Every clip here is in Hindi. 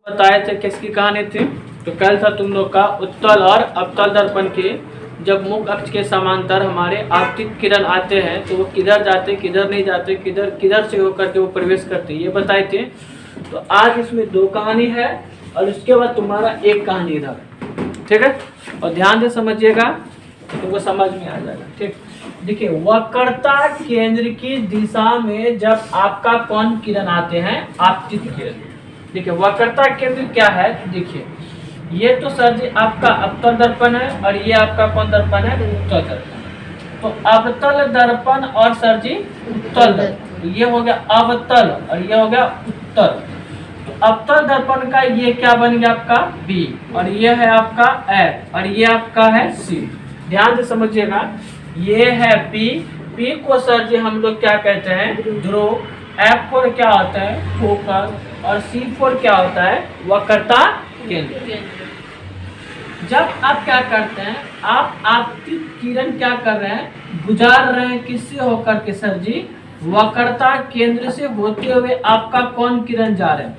बताए थे किसकी कहानी थी। तो कल था तुम लोग का उत्तल और अवतल दर्पण की। जब मुख अक्ष के समांतर हमारे आपतित किरण आते हैं तो वो किधर जाते, किधर नहीं जाते, किधर किधर से होकर के वो प्रवेश करते, ये बताए थे। तो आज इसमें दो कहानी है और उसके बाद तुम्हारा एक कहानी इधर, ठीक है। और ध्यान से समझिएगा तो तुमको समझ में आ जाएगा, ठीक। देखिए, वक्रता केंद्र की दिशा में जब आपका कौन किरण आते हैं, आपतित किरण। देखिए, वक्रता केंद्र क्या है, देखिए ये तो सर जी आपका अवतल दर्पण है और ये आपका कौन दर्पण है, उत्तल दर्पण। तो अवतल दर्पण और सर जी उत्तल दर्पण, तो ये हो गया अवतल और ये हो गया उत्तल। तो अवतल दर्पण का ये क्या बन गया आपका B और ये है आपका F और ये आपका है C। ध्यान से समझिएगा, ये है P को सर जी हम लोग क्या कहते हैं, ध्रुव। F4 क्या होता है, फोकस। और C4 क्या होता है, वक्रता केंद्र। जब आप क्या करते हैं, आप आपतित किरण क्या कर रहे हैं, गुजार रहे हैं किससे होकर के सर जी, वक्रता केंद्र से होते हुए आपका कौन किरण जा रहे हैं,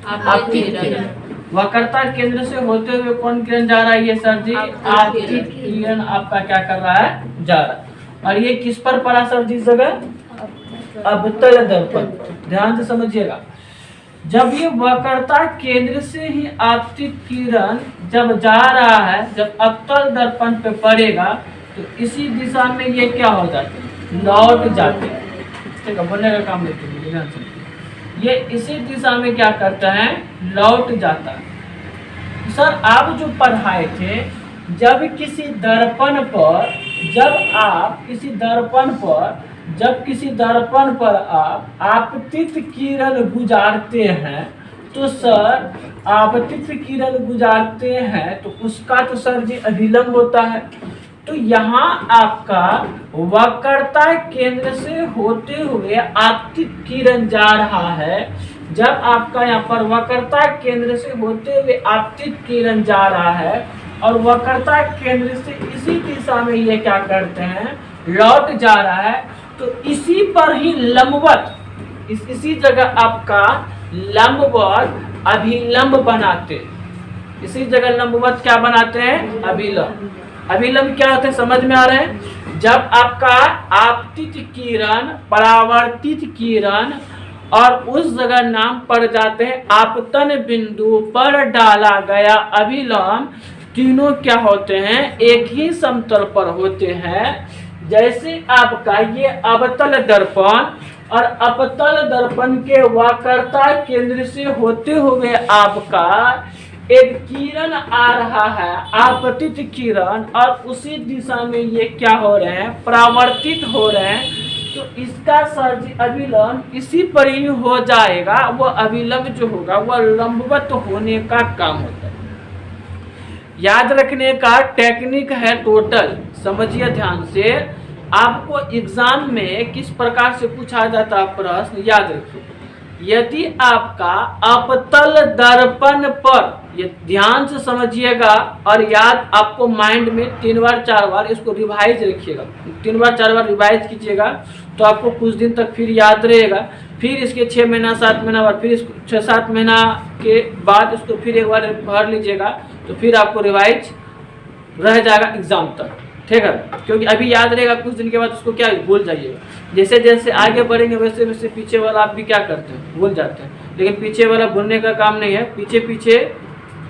आपतित किरण। वक्रता केंद्र से होते हुए कौन किरण जा रहा है, ये सर जी आपतित किरण आपका क्या कर रहा है, जा रहा है। और ये किस पर पड़ा सर जी, जगह अवतल दर्पण। ध्यान से समझिएगा, जब ये वक्रता केंद्र से ही आपतित किरण जब जा रहा है, जब अवतल दर्पण पे पड़ेगा तो इसी दिशा में ये क्या हो जाते हैं, लौट जाते हैं, ठीक है। बनने का काम लेते हैं, ध्यान से। ये इसी दिशा में क्या करता है, लौट जाता है। सर आप जो पढ़ाए थे, जब किसी दर्पण पर, जब किसी दर्पण पर आप आपतित किरण गुजारते हैं, तो सर आपतित किरण गुजारते हैं तो उसका तो सर जी अभिलंब होता है। तो यहाँ आपका वक्रता केंद्र से होते हुए आपतित किरण जा रहा है। जब आपका यहाँ पर वक्रता केंद्र से होते हुए आपतित किरण जा रहा है और वक्रता केंद्र से इसी दिशा में ये क्या करते हैं, लौट जा रहा है, तो इसी पर ही लंबवत, इसी जगह आपका लंबवत अभिलंब बनाते, इसी जगह लंबवत क्या बनाते हैं, अभिलंब। अभिलंब क्या होते हैं, समझ में आ रहे हैं। जब आपका आपतित किरण, परावर्तित किरण और उस जगह नाम पड़ जाते हैं आपतन बिंदु पर डाला गया अभिलंब, तीनों क्या होते हैं, एक ही समतल पर होते हैं। जैसे आपका ये अवतल दर्पण और अपतल दर्पण के वक्रता केंद्र से होते हुए आपका एक किरण आ रहा है, आपतित किरण, और उसी दिशा में ये क्या हो रहे हैं, परावर्तित हो रहे हैं। तो इसका सर जी अभिलंब इसी पर ही हो जाएगा। वो अभिलंब जो होगा वो लंबवत होने का काम होता है। याद रखने का टेक्निक है टोटल, समझिए ध्यान से। आपको एग्जाम में किस प्रकार से पूछा जाता है प्रश्न, याद रखिए। यदि आपका अपतल दर्पण पर, ये ध्यान से समझिएगा और याद आपको माइंड में 3 बार 4 बार इसको रिवाइज रखिएगा, 3 बार 4 बार रिवाइज कीजिएगा तो आपको कुछ दिन तक फिर याद रहेगा। फिर इसके 6 महीना 7 महीना बाद, फिर इसको 6-7 महीना के बाद इसको फिर एक बार पढ़ लीजिएगा तो फिर आपको रिवाइज रह जाएगा एग्जाम तक, ठीक है। क्योंकि अभी याद रहेगा, कुछ दिन के बाद उसको क्या भूल जाइएगा। जैसे जैसे आगे बढ़ेंगे वैसे वैसे पीछे वाला आप भी क्या करते हैं, भूल जाते हैं। लेकिन पीछे वाला भूलने का काम नहीं है,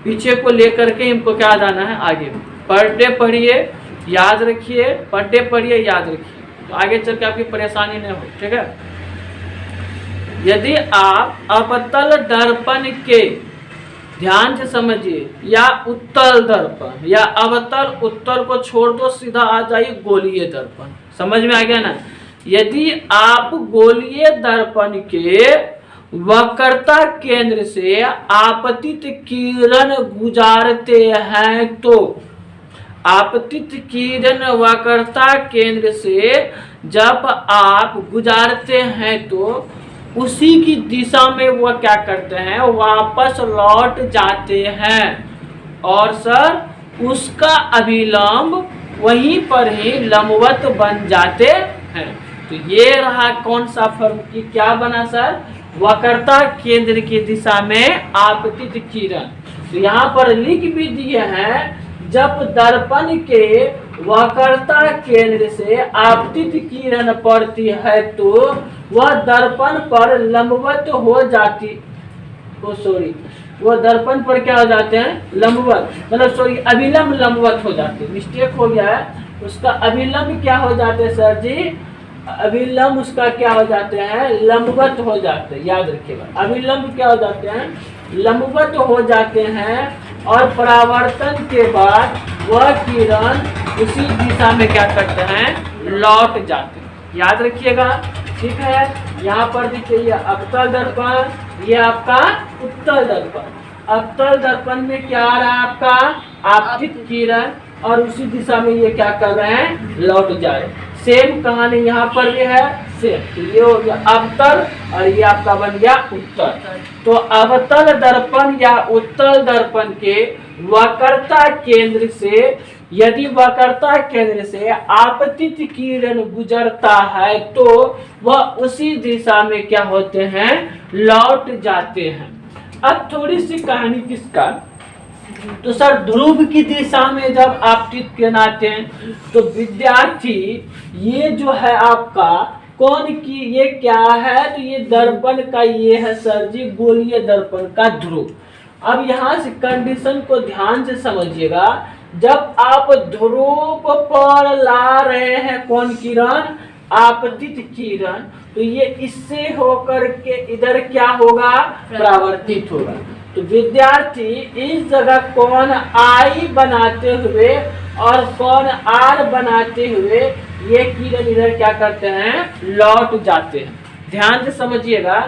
पीछे को लेकर के हमको क्या जाना है, आगे। पर डे पढ़िए, याद रखिए, पर डे पढ़िए, याद रखिए, तो आगे चल के आपकी परेशानी नहीं हो, ठीक है। यदि आप अपतल दर्पण के, ध्यान से समझिए, या उत्तल दर्पण या अवतल, उत्तल को छोड़ दो, सीधा आ जाइए गोलीय दर्पण। समझ में आ गया ना। यदि आप गोलीय दर्पण के वक्रता केंद्र से आपतित किरण गुजारते हैं तो आपतित किरण वक्रता केंद्र से जब आप गुजारते हैं तो उसी की दिशा में वो क्या करते हैं, वापस लौट जाते हैं और सर उसका अभिलंब वहीं पर ही लंबवत बन जाते हैं। तो ये रहा कौन सा फर्म की क्या बना सर, वक्रता केंद्र की दिशा में आपतित किरण। तो यहाँ पर लिख भी दिए हैं, जब दर्पण के वक्रता केंद्र से आपतित किरण पड़ती है तो वह दर्पण पर लंबवत हो जाती, वो दर्पण पर क्या हो जाते हैं, लंबवत, मतलब अभिलंब लंबवत हो जाते हैं। मिस्टेक हो गया है, उसका अभिलंब क्या हो जाते हैं सर जी, अभिलंब उसका क्या हो जाते हैं, लंबवत हो जाते हैं। याद रखिएगा, अभिलंब क्या हो जाते हैं, लंबवत हो जाते हैं। और परावर्तन के बाद वह किरण उसी दिशा में क्या करते हैं, लौट जाते हैं। याद रखिएगा, ठीक है। यहाँ पर देखिए अवतल दर्पण, ये आपका उत्तल दर्पण। अवतल दर्पण में क्या आ रहा है आपका, आपतित किरण, और उसी दिशा में ये क्या कर रहे हैं, लौट जा रहे। सेम कहानी यहाँ पर भी है, सेम। ये हो गया अवतल और ये आपका बन गया उत्तल। तो अवतल दर्पण या उत्तल दर्पण के वक्रता केंद्र से, यदि वक्रता केंद्र से आपतित किरण गुजरता है तो वह उसी दिशा में क्या होते हैं, लौट जाते हैं। अब थोड़ी सी कहानी किसका, तो सर ध्रुव की दिशा में जब आपतित किरण आते हैं तो विद्यार्थी ये जो है आपका कौन की, ये क्या है, तो ये दर्पण का ये है सर जी गोलीय दर्पण का ध्रुव। अब यहाँ से कंडीशन को ध्यान से समझिएगा, जब आप ध्रुव पर ला रहे हैं कौन किरण, आपतित किरण, तो ये इससे होकर के इधर क्या होगा, परावर्तित होगा। तो विद्यार्थी इस जगह कौन आई बनाते हुए और कौन आर बनाते हुए ये किरण इधर क्या करते हैं, लौट जाते हैं। ध्यान से समझिएगा,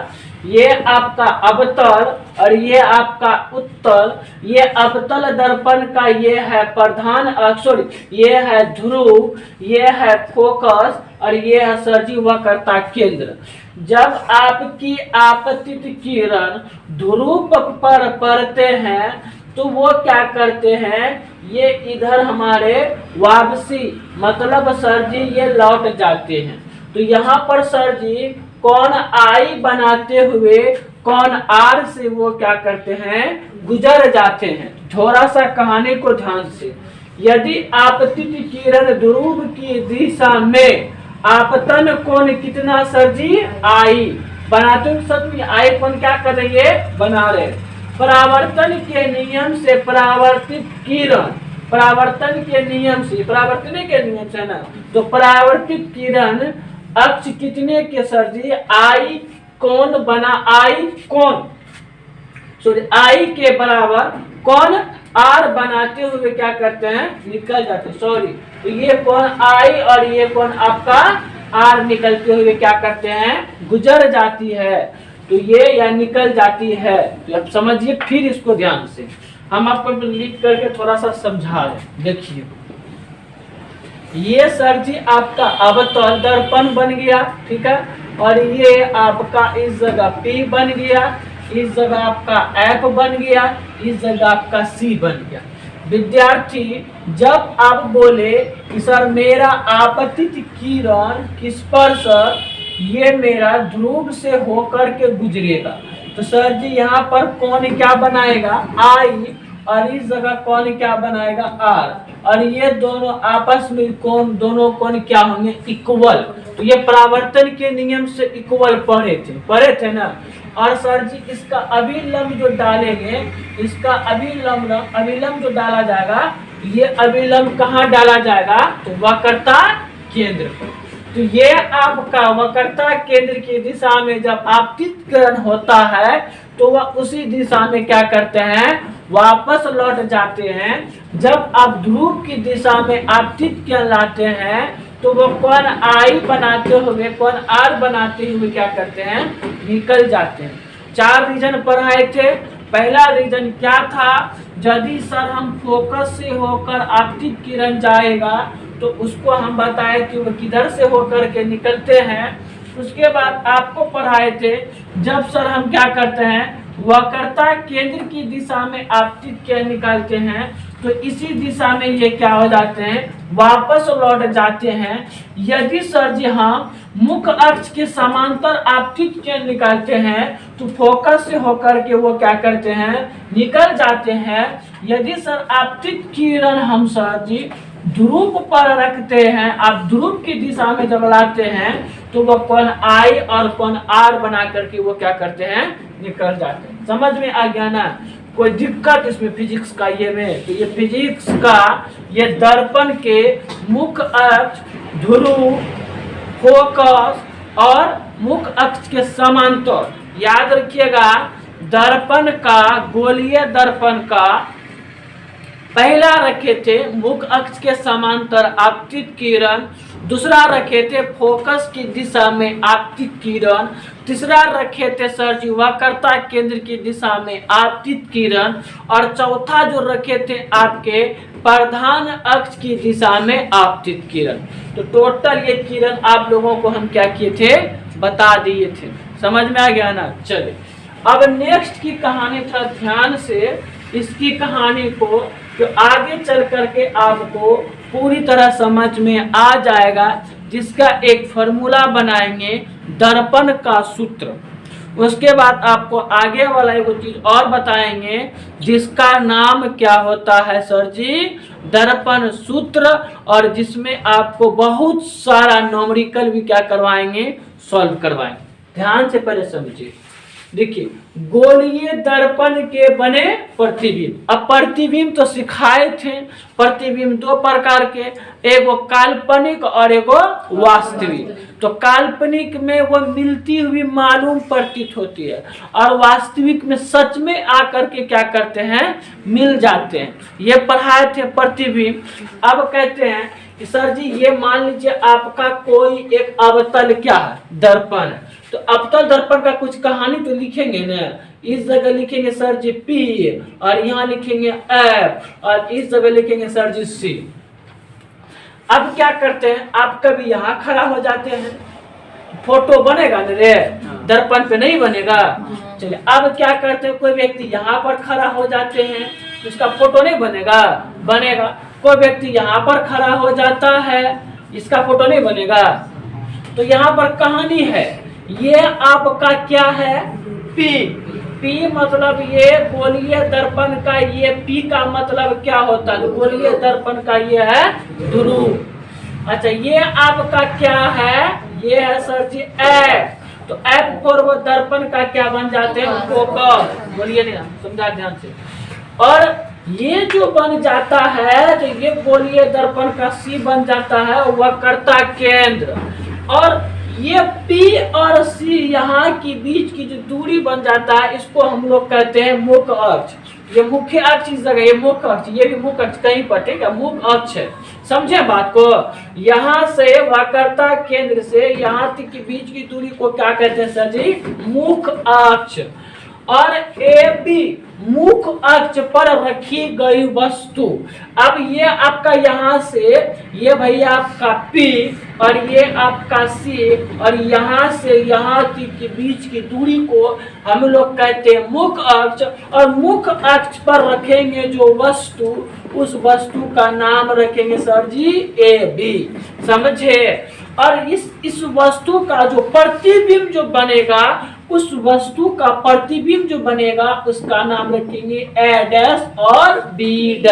ये आपका अवतल और ये आपका उत्तल, ये अवतल दर्पण का ये है प्रधान अक्षर, ये है ध्रुव, ये है फोकस और ये है सरजी वक्रता केंद्र। जब आपकी आपतित किरण ध्रुव पर पड़ते हैं तो वो क्या करते हैं, ये इधर हमारे वापसी, मतलब सर जी ये लौट जाते हैं। तो यहाँ पर सर जी कौन आई बनाते हुए कौन आर से वो क्या करते हैं, गुजर जाते हैं। थोड़ा सा कहानी को ध्यान से, यदि आपतित किरण ध्रुव की दिशा में आपतन कोण कितना सर जी, आई बनाते हुए सच में आई कोण क्या कर रही है, बना रहे। परावर्तन के नियम से परावर्तित किरण, परावर्तन के नियम से, परावर्तन के नियम से ना, तो परावर्तित किरण अक्ष कितने के सर जी, आई कोण बना, आई कोण सॉरी आई के बराबर कोण आर बनाते हुए क्या करते हैं, निकल जाते, सॉरी। तो ये कोण आई और ये कोण आपका आर निकलते हुए क्या करते हैं, गुजर जाती है। तो ये या निकल जाती है। तो अब समझिए फिर इसको ध्यान से, हम आपको लिख करके थोड़ा सा समझा रहे। देखिए ये सर जी आपका अवतल दर्पण बन गया, ठीक है, और ये आपका इस जगह P बन गया, इस जगह आपका F बन गया, इस जगह आपका C बन गया। विद्यार्थी जब आप बोले कि सर मेरा आपतित किरण किस पर सर, ये मेरा ध्रुव से होकर के गुजरेगा, तो सर जी यहाँ पर कौन क्या बनाएगा, आई, और इस जगह कौन क्या बनाएगा, आर, और ये दोनों आपस में कौन, दोनों कौन क्या होंगे, इक्वल। तो ये परावर्तन के नियम से इक्वल पढ़े थे ना। और सर जी इसका अभिलंब जो डालेंगे, इसका अभिलंब जो डाला जाएगा, ये अभिलंब कहाँ डाला जाएगा, तो वक्रता केंद्र पर। तो ये आपका वक्रता केंद्र की दिशा में जब आपतित किरण होता है तो वह उसी दिशा में क्या करते हैं, वापस लौट जाते हैं। जब आप ध्रुव की दिशा में आपतित किरण लाते हैं तो वो कोण आई बनाते हुए कोण आर बनाते हुए क्या करते हैं, निकल जाते हैं। 4 रीजन पढ़ाए थे। पहला रीजन क्या था, यदि सर हम फोकस से होकर आपतित किरण जाएगा तो उसको हम बताए कि वो किधर से होकर के निकलते हैं। उसके बाद आपको पढ़ाए थे, जब सर हम क्या करते हैं, वक्रता केंद्र की दिशा में आपतित किरण निकालते हैं तो इसी दिशा में ये क्या हो जाते हैं, वापस लौट जाते हैं। यदि सर जी हम मुख्य अक्ष के समांतर आपतित किरण निकालते हैं तो फोकस से होकर के वो क्या करते हैं, निकल जाते हैं। यदि सर आपतित किरण हम सर जी ध्रुव पर रखते हैं, आप ध्रुव की दिशा में जब लाते हैं तो वो कोण I और कोण R बना करके वो क्या करते हैं, निकल जाते हैं। समझ में आ गया ना? कोई दिक्कत इसमें फिजिक्स का ये में, तो ये फिजिक्स का ये दर्पण के मुख्य अक्ष, ध्रुव, फोकस और मुख्य अक्ष के समांतर, याद रखिएगा। दर्पण का, गोलीय दर्पण का पहला रखे थे मुख्य अक्ष के समांतर आपतित किरण, दूसरा रखे थे फोकस की दिशा में आपतित किरण, तीसरा रखे थे सर जी वक्रता केंद्र की दिशा में आपतित किरण, और चौथा जो रखे थे आपके प्रधान अक्ष की दिशा में आपतित किरण। तो टोटल ये किरण आप लोगों को हम क्या किए थे, बता दिए थे। समझ में आ गया ना? चलिए अब नेक्स्ट की कहानी थोड़ा ध्यान से इसकी कहानी को तो आगे चल करके आपको पूरी तरह समझ में आ जाएगा, जिसका एक फॉर्मूला बनाएंगे दर्पण का सूत्र। उसके बाद आपको आगे वाला एक चीज और बताएंगे जिसका नाम क्या होता है सर जी, दर्पण सूत्र, और जिसमें आपको बहुत सारा न्यूमेरिकल भी क्या करवाएंगे, सॉल्व करवाएंगे। ध्यान से पहले समझिए। देखिए, गोलीय दर्पण के बने प्रतिबिंब। अब प्रतिबिंब तो सिखाए थे, प्रतिबिंब दो प्रकार के, एगो काल्पनिक और एगो वास्तविक। तो काल्पनिक में वो मिलती हुई मालूम प्रतीत होती है, और वास्तविक में सच में आकर के क्या करते हैं, मिल जाते हैं। ये पढ़ाए थे प्रतिबिंब। अब कहते हैं कि सर जी ये मान लीजिए आपका कोई एक अवतल क्या है, दर्पण है। तो अवतल दर्पण का कुछ कहानी तो लिखेंगे ना। इस जगह लिखेंगे सर जी P, और यहाँ लिखेंगे F, और इस जगह लिखेंगे सर जी C। अब क्या करते हैं, आप कभी यहाँ खड़ा हो जाते हैं, फोटो बनेगा ना रे, दर्पण पे नहीं बनेगा। चलिए अब क्या करते हैं, कोई व्यक्ति यहाँ पर खड़ा हो जाते हैं, उसका फोटो नहीं बनेगा, बनेगा। कोई व्यक्ति यहाँ पर खड़ा हो जाता है, इसका फोटो नहीं बनेगा। तो यहाँ पर कहानी है, ये आपका क्या है, P मतलब ये गोलीय दर्पण का, ये P का मतलब क्या होता है, गोलीय दर्पण का ये है ध्रुव। अच्छा, ये आपका क्या है, ये है सर जी F। तो F पर वो दर्पण का क्या बन जाते हैं, फोकस। बोलिए नहीं, समझा ध्यान से। और ये जो बन जाता है, तो ये गोलीय दर्पण का C बन जाता है वक्रता केंद्र। और ये P और C यहाँ की बीच की जो दूरी बन जाता है, इसको हम लोग कहते हैं मुख्य अक्ष। ये मुख्य अक्ष इस जगह, ये मुख्य अक्ष, ये भी मुख्य अक्ष कहीं पर, ठीक है, मुख्य अक्ष है। समझे बात को? यहाँ से वक्रता केंद्र से यहाँ तक की बीच की दूरी को क्या कहते हैं सर जी, मुख्य अक्ष। और AB मुख्य अक्ष पर रखी गई वस्तु। अब ये आपका यहाँ से, ये भैया आपका P, और ये आपका C, और यहाँ से यहाँ के बीच की दूरी को हम लोग कहते हैं मुख्य अक्ष। और मुख्य अक्ष पर रखेंगे जो वस्तु, उस वस्तु का नाम रखेंगे सर जी AB। समझे? और इस वस्तु का जो प्रतिबिंब जो बनेगा, उस वस्तु का प्रतिबिंब जो बनेगा, उसका नाम रखेंगे A' और B'।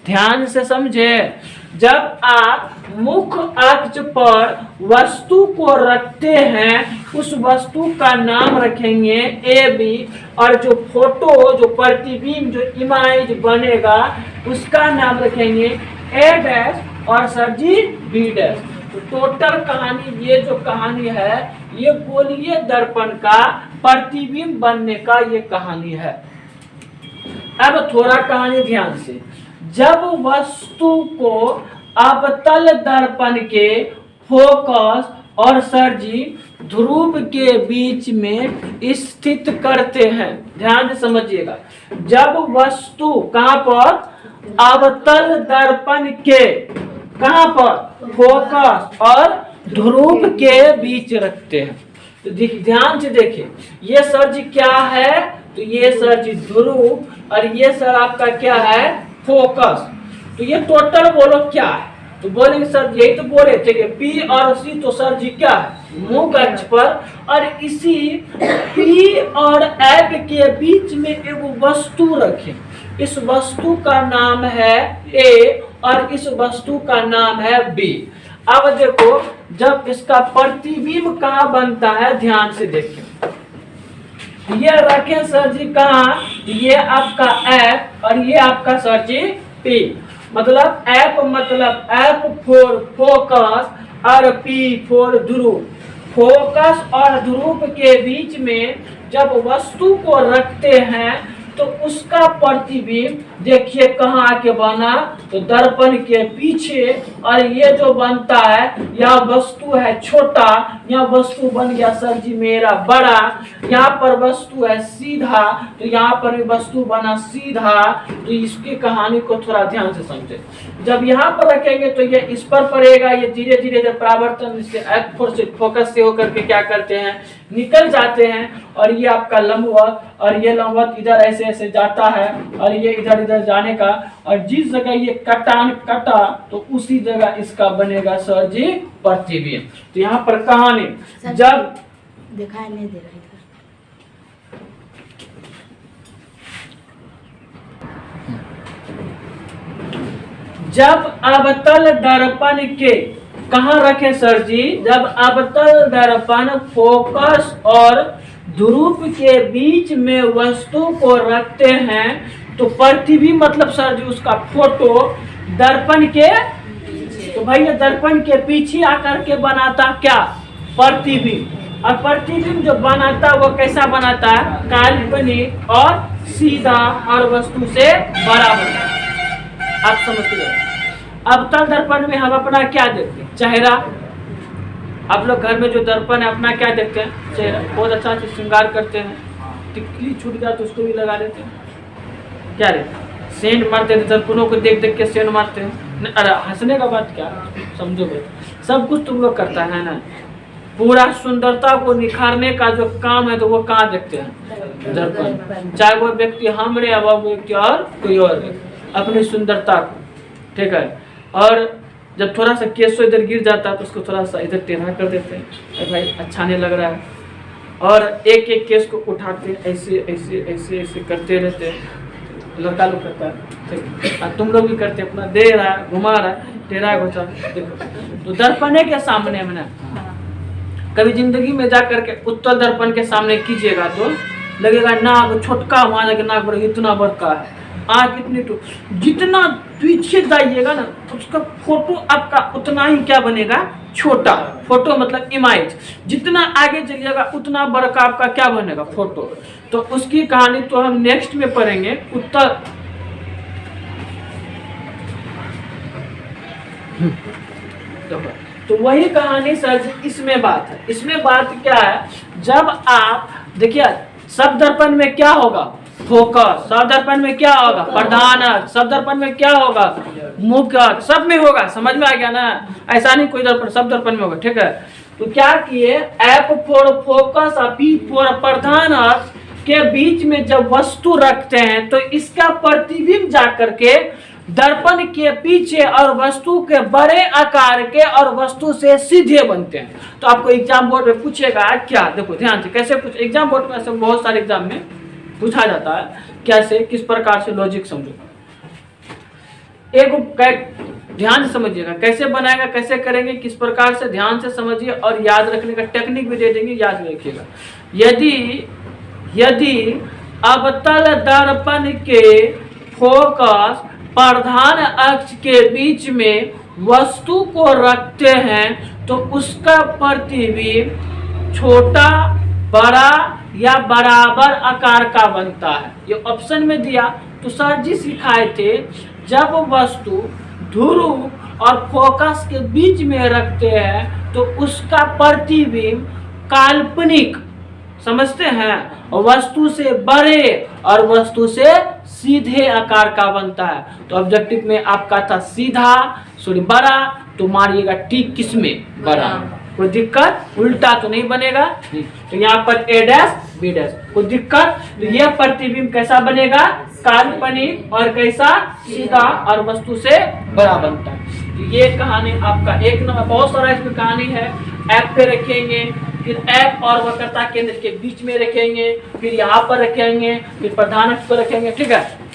ध्यान से समझे। जब आप मुख्य अक्ष पर वस्तु को रखते हैं, उस वस्तु का नाम रखेंगे AB, और जो फोटो, जो प्रतिबिंब, जो इमेज बनेगा, उसका नाम रखेंगे A' और सर जी B'। तो टोटल कहानी, ये जो कहानी है, ये गोलीय दर्पण का प्रतिबिंब बनने का ये कहानी है। अब थोड़ा कहानी ध्यान से। जब वस्तु को अवतल दर्पण के फोकस और सर जी ध्रुव के बीच में स्थित करते हैं, ध्यान से समझिएगा। जब वस्तु कहां पर, अवतल दर्पण के कहां पर, फोकस और ध्रुव के बीच रखते हैं। तो ध्यान से देखिए, ये सर जी क्या है, तो ये सर जी ध्रुव और ये सर आपका क्या है फोकस। तो ये टोटल बोलो क्या है, तो बोलेंगे सर यही तो बोल रहे थे कि पी और सी तो सर जी क्या है मुख्य अक्ष पर, और इसी पी और एफ के बीच में एक वस्तु रखें। इस वस्तु का नाम है ए और इस वस्तु का नाम है बी। अब देखो जब इसका प्रतिबिंब कहाँ बनता है, ध्यान से देखिए। ये रखें सर जी कहाँ, ये आपका एफ और ये आपका सर जी पी। मतलब एफ मतलब एफ फॉर फोकस और पी फॉर ध्रुव। फोकस और ध्रुव के बीच में जब वस्तु को रखते हैं तो उसका प्रतिबिंब देखिए कहाँ आके बना, तो दर्पण के पीछे। और ये जो बनता है यह वस्तु है छोटा, यह वस्तु बन गया सर जी मेरा बड़ा। यहाँ पर वस्तु है सीधा, तो यहाँ पर भी वस्तु बना सीधा। तो इसकी कहानी को थोड़ा ध्यान से समझे। जब यहाँ पर रखेंगे तो ये इस पर पड़ेगा, ये धीरे धीरे जब परावर्तन से फोकस से होकर के क्या करते हैं निकल जाते हैं। और ये आपका लंबवत, और ये लंबवत इधर ऐसे ऐसे जाता है, और ये इधर इधर जाने का, और जिस जगह ये कटान कटा तो उसी जगह इसका बनेगा सर जी प्रतिबिंब। तो यहाँ पर कहानी जब दिखाई नहीं दे रही था। जब अवतल दर्पण के कहाँ रखे सर जी, जब अवतल दर्पण फोकस और ध्रुव के बीच में वस्तु को रखते हैं तो प्रतिबिंब मतलब सर जी उसका फोटो दर्पण के, तो भैया दर्पण के पीछे आकर के बनाता क्या प्रतिबिंब। और प्रतिबिंब जो बनाता वो कैसा बनाता है, काल्पनिक और सीधा और वस्तु से बड़ा बनता है। आप समझते हो। अवतल दर्पण में हम अपना क्या देखते हैं, चेहरा। आप लोग घर में जो दर्पण है अपना क्या देखते हैं, चेहरा। बहुत अच्छा से श्रृंगार करते हैं, टिकली छूट गया तो उसको भी लगा देते हैं, क्या रे सेंट मारते हैं, दर्पणों को देख देख के सेंट मारते हैं। अरे हंसने का बात क्या, समझोगे सब कुछ तुम लोग करता है ना। पूरा सुंदरता को निखारने का जो काम है तो वो कहाँ देखते हैं, दर्पण। चाहे वो व्यक्ति हम रहे या वो व्यक्ति और कोई और अपनी सुंदरता को, ठीक है। और जब थोड़ा सा केस इधर गिर जाता है तो उसको थोड़ा सा इधर टेढ़ा कर देते हैं, भाई अच्छा नहीं लग रहा है। और एक एक केस को उठाते हैं, ऐसे ऐसे ऐसे ऐसे करते रहते हैं। लड़का लोग करता है, ठीक है, तुम लोग भी करते हैं, अपना दे रहा है, घुमा रहा है, टेढ़ा घुसा। देखो तो दर्पण के सामने में ना, कभी जिंदगी में जा करके उत्तल दर्पण के सामने कीजिएगा तो लगेगा नाक छोटका, वहां जाके नाक बड़ा इतना बड़का है, आँख इतनी तो। जितना पीछे जाइएगा ना उसका फोटो आपका उतना ही क्या बनेगा, छोटा। फोटो मतलब इमेज, जितना आगे चलिएगा उतना बड़का आपका क्या बनेगा, फोटो। तो उसकी कहानी तो हम नेक्स्ट में पढ़ेंगे। उत्तर तो वही कहानी सर इसमें बात है। इसमें बात क्या है, जब आप देखिए सब दर्पण में क्या होगा, फोकस। सब दर्पण में क्या होगा, प्रधान। सब दर्पण में क्या होगा, मुख्य। सब में होगा, समझ में आ गया ना। ऐसा नहीं कोई दर्पण, सब दर्पण में होगा, ठीक है। तो क्या किए, एफ फॉर फोकस और पी फॉर प्रधान के बीच में जब वस्तु रखते हैं तो इसका प्रतिबिंब जाकर के दर्पण के पीछे और वस्तु के बड़े आकार के और वस्तु से सीधे बनते हैं। तो आपको एग्जाम बोर्ड में पूछेगा क्या, देखो ध्यान से कैसे पूछ, एग्जाम बोर्ड में ऐसे बहुत सारे एग्जाम में पूछा जाता है कैसे, किस प्रकार से लॉजिक समझो। एक ध्यान से समझिएगा, कैसे बनाएगा, कैसे करेंगे, किस प्रकार से, ध्यान से समझिए। और याद रखने का टेक्निक भी दे देंगे, याद रखिएगा। यदि अवतल दर्पण के फोकस प्रधान अक्ष के बीच में वस्तु को रखते हैं तो उसका प्रतिबिंब छोटा, बड़ा या बराबर आकार का बनता है। ये ऑप्शन में दिया तो सर जी सिखाए थे, जब वस्तु ध्रुव और फोकस के बीच में रखते हैं तो उसका प्रतिबिंब काल्पनिक, समझते हैं, वस्तु से बड़े और वस्तु से सीधे आकार का बनता है। तो ऑब्जेक्टिव में आपका था सीधा, सॉरी बड़ा, तो मारिएगा टिक किसमें, बड़ा। कोई दिक्कत, उल्टा तो नहीं बनेगा। तो यहाँ पर ए डैश बी डैश। कोई दिक्कत? तो ये प्रतिबिंब कैसा बनेगा? काल्पनिक और कैसा? सीधा और वस्तु से बड़ा बनता है। तो ये कहानी आपका एक नंबर, बहुत सारा इसमें कहानी है। एफ पे रखेंगे, फिर एफ और वक्रता केंद्र के बीच में रखेंगे, फिर यहाँ पर रखेंगे, फिर प्रधान अक्ष पर रखेंगे, ठीक है।